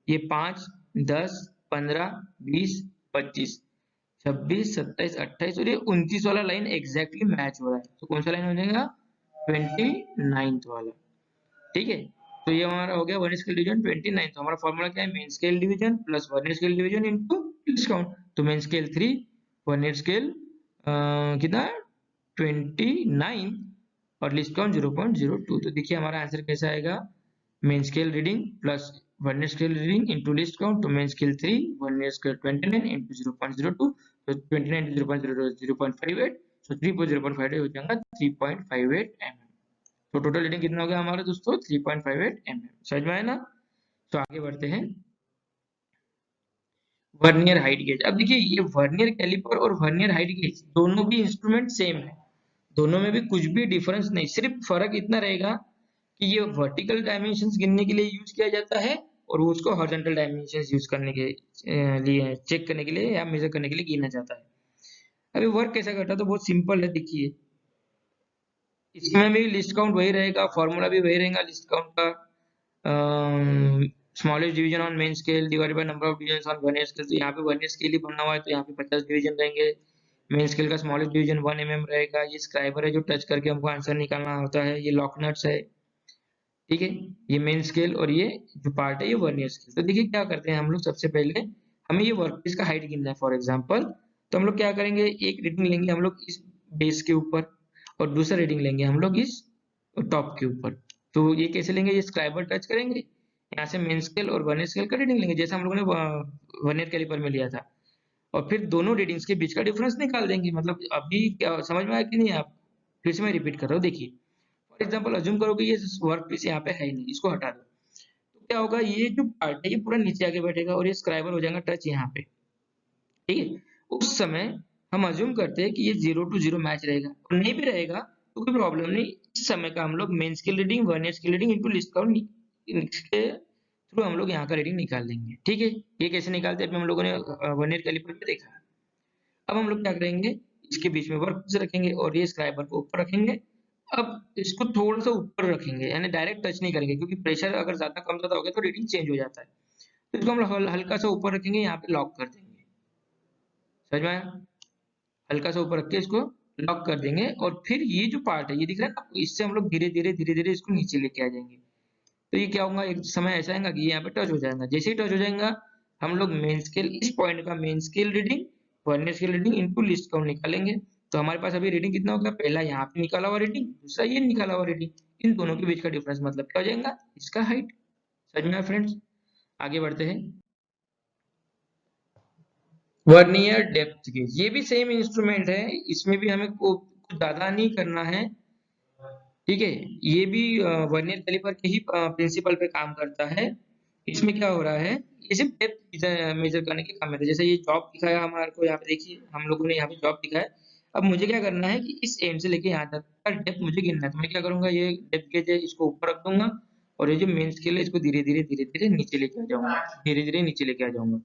ये 5, 10, 15, 20, 25, 26, 27, 28 और ये 29 वाला लाइन एग्जैक्टली मैच हो रहा है। तो कौन सा लाइन हो जाएगा 29th वाला, ठीक है। तो ये हमारा हो गया वर्नियर स्केल डिवीजन 29। तो हमारा फॉर्मूला क्या है, main scale division plus vernier scale division into least count. तो मेन स्केल 3, वर्नियर स्केल कितना 29 और लिस्ट काउंट 0.02। तो देखिए हमारा आंसर कैसा आएगा, main scale reading plus vernier scale reading into least count. तो main scale 3, vernier scale 29 into 0.02, तो 29 into 0.02 0.58, सो 3.0.58 हो जाएगा 3.58 mm। तो टोटल रीडिंग कितना हो गया हमारा दोस्तों 3.58 mm। समझ में आया ना। तो आगे बढ़ते हैं, वर्नियर हाइट गेज। अब देखिए ये वर्नियर कैलिपर और वर्नियर हाइट गेज दोनों भी इंस्ट्रूमेंट सेम है, दोनों में भी कुछ भी डिफरेंस नहीं, सिर्फ फर्क इतना रहेगा कि ये वर्टिकल डायमेंशंस गिनने के लिए यूज किया जाता है और उसको हॉरिजॉन्टल डायमेंशंस यूज करने के लिए चेक करने के लिए या मेजर करने के लिए गिना जाता है। अभी वर्क कैसा करता है, तो बहुत सिंपल है, देखिए इसमें भी लिस्ट काउंट वही रहेगा, फॉर्मूला भी वही रहेगा लिस्ट काउंट का, smallest division on main scale divided by number of divisions on vernier scale. तो यहाँ पे वर्नियर स्केल ही बनना हुआ है, तो यहाँ पे 50 डिवीजन रहेंगे। मेन स्केल का स्मॉलेस्ट डिवीजन 1 mm रहेगा। ये स्क्राइबर है जो टच करके हमको आंसर निकालना होता है, ये लॉक नट्स है, ठीक है, ये मेन स्केल और ये जो पार्ट है ये वर्नियर स्केल। तो देखिए क्या करते हैं हम लोग, सबसे पहले हमें ये वर्कपीस का हाइट गिनना है फॉर एग्जांपल। तो हम लोग क्या करेंगे, एक रीडिंग लेंगे हम लोग इस बेस के ऊपर और दूसरा रीडिंग लेंगे हम लोग इस टॉप के ऊपर। तो ये कैसे लेंगे, ये स्क्राइबर टच करेंगे, यहाँ से मेन स्केल और वर्नियर स्केल का रीडिंग लेंगे जैसे हम लोगों ने वर्नियर कैलिपर में लिया था, और फिर दोनों रीडिंग्स के बीच का डिफरेंस निकाल देंगे। मतलब अभी क्या समझ में आया कि नहीं आप? फिर से मैं रिपीट कर रहा हूँ, देखिए फॉर एग्जांपल अज्यूम करो कि ये वर्क पीस यहाँ पे है ही नहीं, इसको हटा दो। तो क्या होगा, ये जो पार्ट है ये पूरा नीचे आके बैठेगा और ये स्क्राइबर हो जाएगा टच यहाँ पे। ठीक है, उस समय हम अज्यूम करते हैं कि ये 0 टू 0 मैच रहेगा, और नहीं भी रहेगा तो कोई प्रॉब्लम नहीं। इस समय का हम लोग main scale reading vernier scale reading into least count के थ्रू हम लोग यहाँ का रीडिंग निकाल लेंगे। ठीक है, ये कैसे निकालते हैं अभी हम लोगों ने वर्नियर कैलिपर में देखा। अब हम लोग क्या करेंगे, इसके बीच में वर्कपीस रखेंगे और ये स्क्राइबर को ऊपर रखेंगे। अब इसको थोड़ा सा ऊपर रखेंगे, यानी डायरेक्ट टच नहीं करेंगे, क्योंकि प्रेशर अगर ज्यादा कम ज्यादा हो गया तो रीडिंग चेंज हो जाता है। तो इसको हम हल्का सा ऊपर रखेंगे, यहाँ पे लॉक कर देंगे। समझ में आया? हल्का सा ऊपर रख के इसको लॉक कर देंगे, और फिर ये जो पार्ट है ये दिख रहा है ना, इससे हम लोग धीरे धीरे इसको नीचे लेके आ जाएंगे। तो ये क्या होगा, एक समय ऐसा आएगा कि ये यहाँ पे टच हो जाएगा। जैसे ही टच हो जाएगा हम लोग मेन स्केल, इस पॉइंट का main scale reading vernier scale reading into least count निकालेंगे। तो हमारे पास अभी रीडिंग कितना होगा, पहला यहाँ पे निकाला हुआ रीडिंग, दूसरा ये निकाला हुआ रीडिंग, इन दोनों के बीच का डिफरेंस मतलब क्या हो जाएगा, इसका हाइट। समझ में आया फ्रेंड्स? आगे बढ़ते हैं। वर्नियर डेप्थ गेज, ये भी सेम इंस्ट्रूमेंट है, इसमें भी हमें कुछ ज्यादा नहीं करना है। ठीक है, ये भी वर्नियर कैलिपर के ही प्रिंसिपल पे काम करता है। इसमें क्या हो रहा है, ये सिर्फ डेप्थ मेजर करने के काम में है। जैसे ये जॉब दिखाया हमारे को, यहाँ पे देखिए हम लोगों ने यहाँ पे जॉब दिखाया है। अब मुझे क्या करना है कि इस एंड से लेके यहाँ तक का डेप्थ मुझे गिनना है। तो मैं क्या करूंगा, ये डेप्थ गेज है इसको ऊपर रख दूंगा, और ये जो मेन स्केल है इसको धीरे धीरे नीचे लेके आ जाऊंगा, धीरे धीरे नीचे लेके आ जाऊंगा।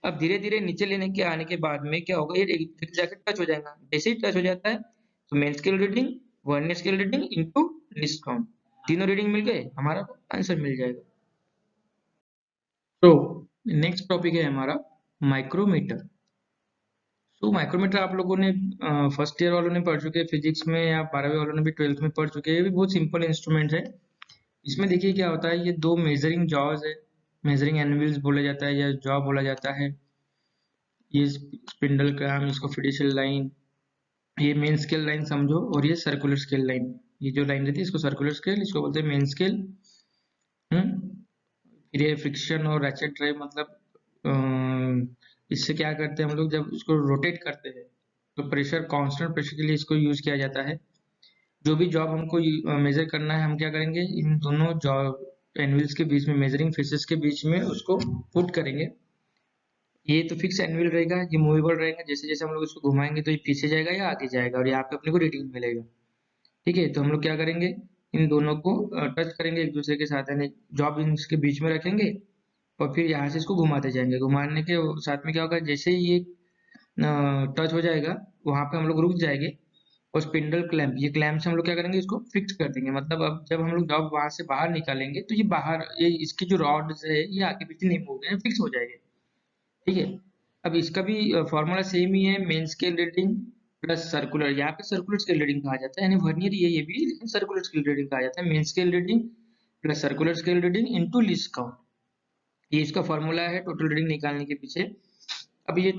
अब धीरे धीरे नीचे लेने के आने के बाद में क्या होगा, ये एक जाके टच हो जाएगा। जैसे ही टच हो जाता है तो main scale reading vernier scale reading into least count, तीनों रीडिंग मिल गए, हमारा आंसर मिल जाएगा। तो नेक्स्ट टॉपिक है हमारा माइक्रोमीटर। तो माइक्रोमीटर आप लोगों ने फर्स्ट ईयर वालों ने पढ़ चुके हैं फिजिक्स में, या 12वीं वालों ने भी 12th में पढ़ चुके हैं। ये भी बहुत सिंपल इंस्ट्रूमेंट है। इसमें देखिए क्या होता है, ये दो मेजरिंग जॉज है, मेजरिंग एनविल्स बोला जाता है या जॉ बोला जाता है। ये स्पिंडल क्लैम्प, इसको फिड्यूशियल लाइन, ये मेन स्केल लाइन समझो, और ये सर्कुलर स्केल लाइन, ये जो लाइन रहती है इसको सर्कुलर स्केल, इसको बोलते हैं मेन स्केल। फिर ये फ्रिक्शन और रैचेट ड्राइव, मतलब इससे क्या करते हैं हम लोग, जब इसको रोटेट करते हैं तो प्रेशर, कांस्टेंट प्रेशर के लिए इसको यूज किया जाता है। जो भी जॉब हमको मेजर करना है, हम क्या करेंगे, इन दोनों जॉब एनविल्स के बीच में, मेजरिंग फेसेस के बीच में उसको पुट करेंगे। ये तो फिक्स एनविल रहेगा, ये मूवेबल रहेगा, जैसे जैसे हम लोग इसको घुमाएंगे तो ये पीछे जाएगा या आगे जाएगा, और यहाँ पे अपने को रीडिंग मिलेगा। ठीक है, तो हम लोग क्या करेंगे, इन दोनों को टच करेंगे एक दूसरे के साथ, यानी जॉब इसके बीच में रखेंगे, और फिर यहाँ से इसको घुमाते जाएंगे। घुमाने के साथ में क्या होगा, जैसे ही ये टच हो जाएगा वहां पे हम लोग रुक जाएंगे, और स्पिंडल क्लैंप, ये क्लैंप से हम लोग क्या करेंगे, इसको फिक्स कर देंगे। मतलब अब जब हम लोग जॉब वहां से बाहर निकालेंगे तो ये बाहर, ये इसकी जो रॉड्स है ये आगे पीछे नहीं मूव करेंगे, फिक्स हो जाएंगे। ठीक है, अब इसका भी फॉर्मूला सेम ही है, main scale reading plus circular, यहाँ पे सर्कुलर स्केल रीडिंग कहा जाता है, यानी वर्नियर ये भी, लेकिन सर्कुलर स्केल रीडिंग कहा जाता है। Main scale reading plus circular scale reading into least count, ये इसका फॉर्मूला है टोटल रीडिंग निकालने के पीछे। अब ये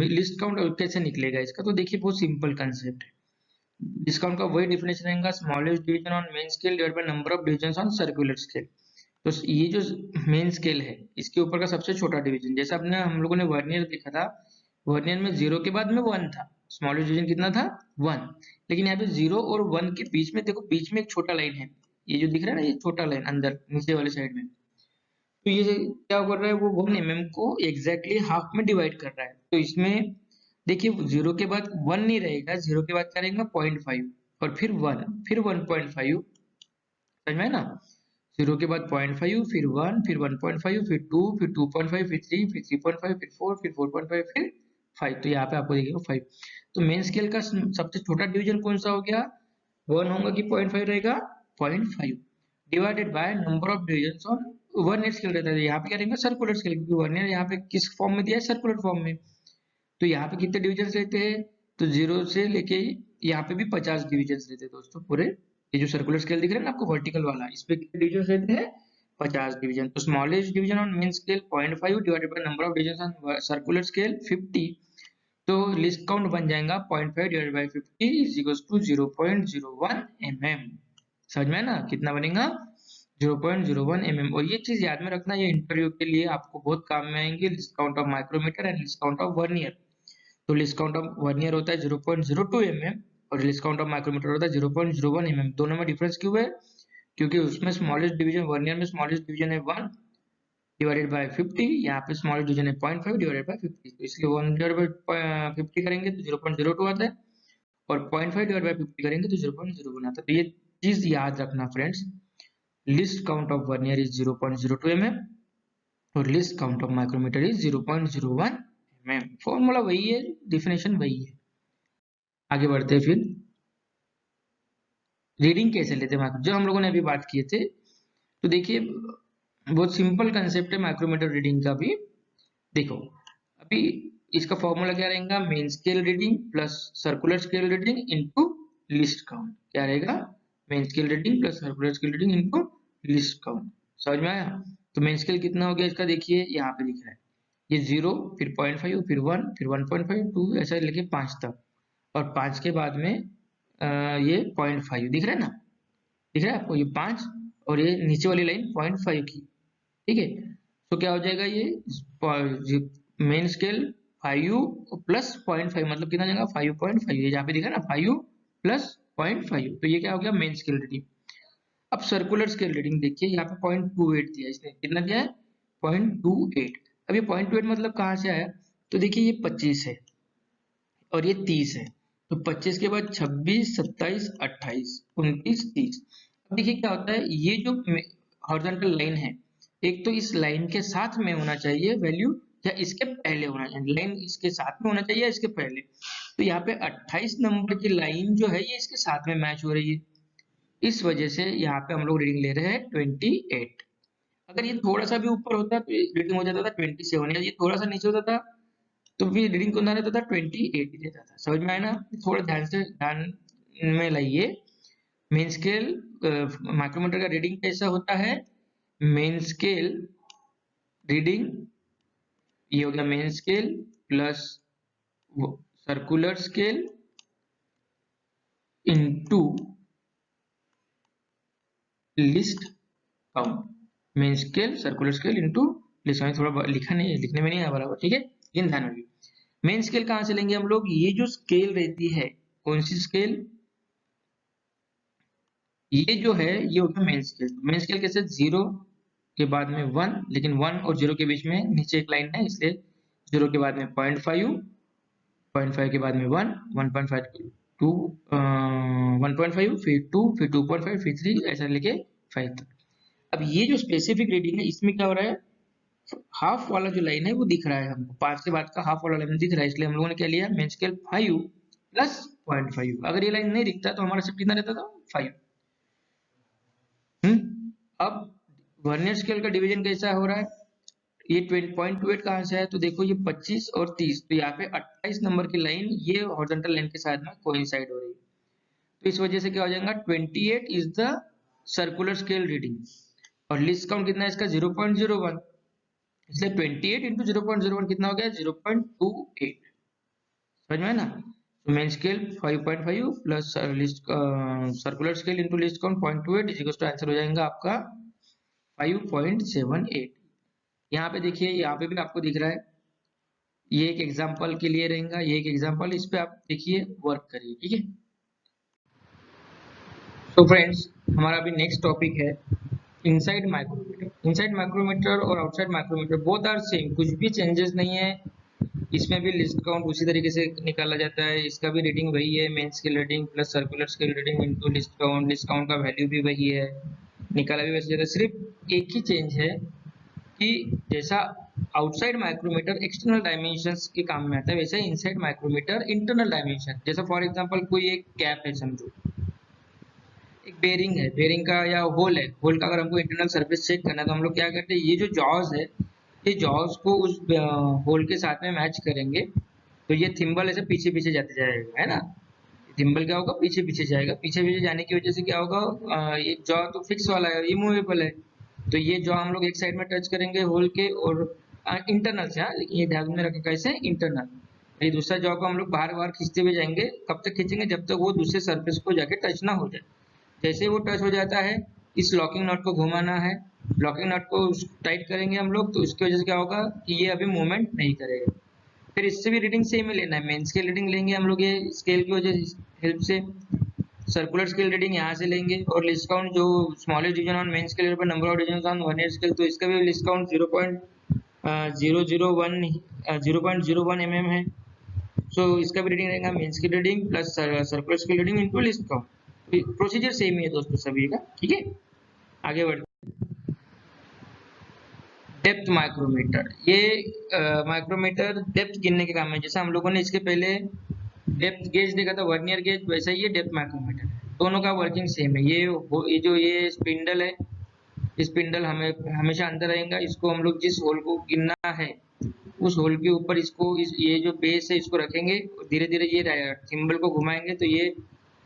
लिस्ट काउंट कैसे निकलेगा इसका, तो देखिए बहुत सिंपल कंसेप्ट है। डिस्काउंट का वही डिफिनेशन रहेगा, smallest division on main scale divided by number of division on circular scale. तो ये जो मेन स्केल है इसके ऊपर का सबसे छोटा डिवीजन, जैसा अपने हम लोगों ने वर्नियर देखा था, वर्नियर में 0 के बाद में 1 था, स्मॉलेस्ट डिवीजन कितना था, 1। लेकिन यहाँ पे 0 और 1 के बीच में देखो, बीच में एक छोटा लाइन है, ये जो दिख रहा है ना, ये छोटा लाइन अंदर नीचे वाले साइड में। तो ये क्या कर रहा है, वो 1 mm को एग्जैक्टली हाफ में डिवाइड कर रहा है। तो इसमें देखिए 0 के बाद 1 नहीं रहेगा, 0 के बाद क्या रहेगा 0.5, और फिर 1, फिर 1.5। समझ में है ना? 0 के बाद 0.5, फिर 1, फिर 1.5, फिर 2, फिर 2.5, फिर 3, फिर 3.5, फिर 4, फिर 4.5, फिर 5। तो यहाँ पे आपको देखिएगा 5। तो मेन स्केल का सबसे छोटा डिवीजन कौन सा हो गया, 1 होगा कि 0.5 रहेगा, 0.5 divided by number of division on vernier scale रहता है। यहाँ पे क्या रहेगा, सर्कुलर स्केल, क्योंकि वर्नियर यहाँ पे किस फॉर्म में दिया है, सर्कुलर फॉर्म में। तो यहाँ पे कितने डिविजन रहते हैं, तो 0 से लेके यहाँ पे भी 50 डिविजन रहते हैं दोस्तों पूरे ये जो सर्कुलर स्केल दिख रहा है ना आपको वर्टिकल वाला, इस पे कितने डिवीजन रहते हैं? 50 डिवीजन। तो smallest division on main scale 0.5 divided by number of division on circular scale 50। तो लिस्ट काउंट बन जाएगा 0.5 divided by 50 is equals to 0.01 mm। समझ में है ना कितना बनेगा? 0.01 mm। और ये चीज याद में रखना, ये इंटरव्यू के लिए आपको बहुत काम में आएंगे, least count of micrometer and least count of vernier. तो लिस्ट काउंट ऑफ वर्नियर होता है 0.02 mm और लिस्ट काउंट ऑफ माइक्रोमीटर होता है 0.01 mm। दोनों में डिफरेंस क्यों है? क्योंकि उसमें स्मॉलेस्ट डिवीजन, वर्नियर में स्मॉलेस्ट डिवीजन है 1 डिवाइडेड बाय 50, यहाँ पे स्मॉलेस्ट डिवीजन है 0.5 डिवाइडेड बाय 50। तो इसलिए 1 डिवाइडेड बाय 50 करेंगे तो 0.02 आता है और 0.5 डिवाइडेड बाय 50 करेंगे तो 0.01 आता है। तो ये चीज याद रखना friends, least count of vernier is 0.02 mm और least count of micrometer is 0.01 mm। Formula वही है, डिफिनेशन वही है। आगे बढ़ते हैं फिर, रीडिंग कैसे लेते हैं जो हम लोगों ने अभी बात किए थे। तो देखिए बहुत सिंपल कंसेप्ट है माइक्रोमीटर रीडिंग का भी। देखो अभी इसका फॉर्मूला क्या रहेगा? Main scale reading plus circular scale reading into least count. क्या रहेगा? Main scale reading plus circular scale reading into least count. समझ में आया? तो मेन स्केल कितना हो गया इसका, देखिए यहाँ पे दिख रहा है, ये 0 फिर 0.5 फिर 1 फिर 1.5 2 ऐसा लेके 5 तक, और 5 के बाद में ये 0.5 दिख रहा है ना, दिख रहा है आपको ये 5 और ये नीचे वाली लाइन 0.5 की, ठीक है। तो क्या हो जाएगा ये मेन स्केल 5 प्लस 0.5 मतलब कितना जाएगा 5.5, ये जहाँ पे दिखा ना 5 प्लस 0.5, तो ये क्या हो गया मेन स्केल रीडिंग। अब सर्कुलर स्केल रीडिंग देखिए, यहाँ पे 0.28 दिया है, इसने कितना दिया है 0.28। अब ये 0.28 मतलब कहाँ से आया? तो देखिए ये 25 है और ये 30 है, तो 25 के बाद 26 27 28 29 30। अब देखिए क्या होता है, ये जो हॉरिजॉन्टल लाइन है, एक तो इस लाइन के साथ में होना चाहिए वैल्यू या इसके पहले होना चाहिए, लाइन इसके साथ में होना चाहिए या इसके पहले। तो यहाँ पे 28 नंबर की लाइन जो है ये इसके साथ में मैच हो रही है, इस वजह से यहाँ पे हम लोग रीडिंग ले रहे हैं 28। अगर ये थोड़ा सा भी ऊपर होता तो रीडिंग हो जाता था 27, या ये थोड़ा सा नीचे होता था तो भी रीडिंग कौन रहता था 28 ही रहता था। समझ में आया ना? थोड़ा ध्यान में लाइए। मेन स्केल माइक्रोमीटर का रीडिंग कैसा होता है? मेन स्केल रीडिंग ये हो गया main scale plus circular scale into least count. Main scale circular scale into least count. थोड़ा लिखा नहीं है, लिखने में नहीं आया बराबर, ठीक है, लेकिन ध्यान रखिए। मेन स्केल कहां से लेंगे हम लोग? ये जो स्केल रहती है, कौन सी स्केल? ये जो है ये होगा मेन स्केल। मेन स्केल कैसे? 0 के बाद में 1, लेकिन 1 और 0 के बीच में नीचे एक लाइन है, इसलिए 0 के बाद में 0.5, 0.5 के बाद में 1, 1.5 2 1.5 फिर 2 फिर 2.5 फिर 3 ऐसा लेके 5 तक। अब ये जो स्पेसिफिक रीडिंग है इसमें क्या हो रहा है, हाफ वाला जो लाइन है वो दिख रहा है हमको, 5 के बाद का हाफ वाला लाइन दिख रहा है, इसलिए हम लोगों ने क्या लिया मेन स्केल 5 प्लस 0.5। अगर ये लाइन नहीं दिखता तो हमारा सिर्फ कितना रहता था 5। अब वर्नियर स्केल का डिवीजन कैसा हो रहा है? ये 20.28 कहां से है? तो देखो ये 25 और 30, तो यहाँ पे 28 नंबर की लाइन ये हॉरिजॉन्टल लाइन के साथ में कोइंसाइड हो रही है, तो इस वजह से क्या हो जाएगा 28 is the circular scale reading. और लिस्ट काउंट कितना है इसका 0.01, इसलिए 28 इंटू 0.01 कितना हो गया 0.28। समझ में है ना? तो main scale 5.5 plus least circular scale into least count 0.28 is equal to answer हो जाएगा आपका 5.78। यहाँ पे देखिए, यहाँ पे भी आपको दिख रहा है, ये एक एग्जांपल के लिए रहेगा, ये एक एग्जांपल, इस पे आप देखिए वर्क करिए, ठीक है। तो फ्रेंड्स हमारा अभी नेक्स्ट टॉपिक है इनसाइड माइक्रोमीटर। इनसाइड माइक्रोमीटर और outside micrometer both are same, कुछ भी चेंजेस नहीं है। इसमें भी लिस्ट काउंट उसी तरीके से निकाला जाता है, इसका भी रीडिंग वही है, main scale reading plus circular scale reading into least count का वैल्यू भी वही है, निकाला भी वैसे जाता है। सिर्फ एक ही चेंज है कि जैसा आउटसाइड माइक्रोमीटर एक्सटर्नल डायमेंशंस के काम में आता है, वैसे इनसाइड माइक्रोमीटर इंटरनल डायमेंशन। जैसा फॉर एग्जांपल कोई एक कैप है, समझो एक बेरिंग है, बेरिंग का या होल है, होल का अगर हमको इंटरनल सरफेस चेक करना है तो हम लोग क्या करते हैं, ये जो जॉज है ये जॉज को उस होल के साथ में मैच करेंगे, तो ये थिम्बल ऐसे पीछे पीछे जाते जाएगा, है ना, थिम्बल क्या होगा, पीछे पीछे जाएगा, पीछे पीछे जाने की वजह से क्या होगा, ये जॉ तो फिक्स वाला है, ये मूवेबल है, तो ये जॉ हम लोग एक साइड में टच करेंगे होल के, और इंटरनल से, हाँ, लेकिन ये ध्यान में रखें कैसे, इंटरनल। ये दूसरा जॉ को हम लोग बाहर बाहर खींचते हुए जाएंगे, कब तक खींचेंगे, जब तक वो दूसरे सरफेस को जाके टच ना हो जाए। जैसे वो टच हो जाता है, इस लॉकिंग नट को घुमाना है, लॉकिंग नट को टाइट करेंगे हम लोग, तो इसकी वजह से क्या होगा कि ये अभी मूवमेंट नहीं करेगा। फिर इससे भी रीडिंग सेम ही लेना है, मेन स्केल रीडिंग लेंगे हम लोग, ये स्केल की वजह हेल्प से सर्कुलर स्केल रीडिंग यहाँ से लेंगे, और लिस्ट काउंट जो smallest division on main scale पर number of division on vernier scale, तो इसका भी लिस्ट काउंट 0.001 mm है। सो इसका भी रीडिंग रहेगा main scale reading plus circular scale reading into least count. Procedure same ही है दोस्तों सभी का, ठीक है। आगे बढ़ते, डेप्थ माइक्रोमीटर, ये माइक्रोमीटर डेप्थ गिनने के काम है। जैसे हम लोगों ने इसके पहले डेप्थ गेज देखा था, वर्नियर गेज, वैसा ही ये डेप्थ माइक्रोमीटर, दोनों का वर्किंग सेम है। ये जो ये स्पिंडल है, स्पिंडल हमें हमेशा अंदर रहेगा, इसको हम लोग जिस होल को गिनना है उस होल के ऊपर इसको ये जो बेस है इसको रखेंगे, धीरे धीरे ये थिम्बल को घुमाएंगे तो ये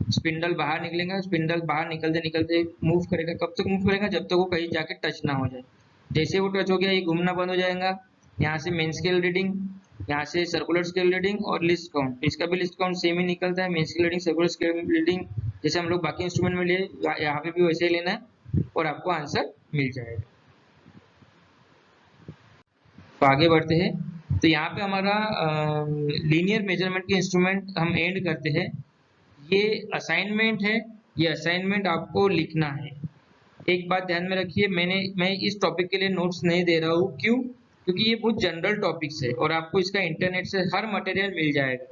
स्पिंडल बाहर निकलेगा, स्पिंडल बाहर निकलते निकलते मूव करेगा, कब तक मूव करेगा, जब तक वो कहीं जाके टच ना हो जाए। जैसे वो टच हो गया, ये घूमना बंद हो जाएगा। यहाँ से मेन स्केल रीडिंग, यहाँ से सर्कुलर स्केल रीडिंग और लिस्ट काउंट, इसका भी लिस्ट काउंट सेम ही निकलता है, main scale reading circular scale reading, जैसे हम लोग बाकी इंस्ट्रूमेंट में लिए यहाँ पे भी वैसे ही लेना है और आपको आंसर मिल जाएगा। तो आगे बढ़ते हैं, तो यहाँ पे हमारा लीनियर मेजरमेंट के इंस्ट्रूमेंट हम एंड करते हैं। ये असाइनमेंट है, ये असाइनमेंट आपको लिखना है। एक बात ध्यान में रखिए, मैं इस टॉपिक के लिए नोट्स नहीं दे रहा हूँ, क्यों, क्योंकि ये बहुत जनरल टॉपिक्स है और आपको इसका इंटरनेट से हर मटेरियल मिल जाएगा।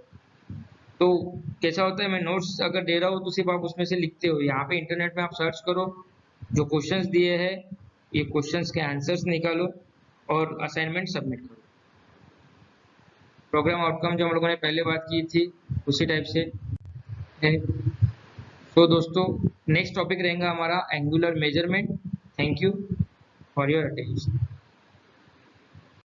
तो कैसा होता है, मैं नोट्स अगर दे रहा हूँ तो सिर्फ आप उसमें से लिखते हो, यहाँ पे इंटरनेट में आप सर्च करो, जो क्वेश्चंस दिए हैं ये क्वेश्चंस के आंसर्स निकालो और असाइनमेंट सबमिट करो। प्रोग्राम आउटकम जो हम लोगों ने पहले बात की थी उसी टाइप से है। तो दोस्तों नेक्स्ट टॉपिक रहेगा हमारा angular measurement. Thank you for your attention.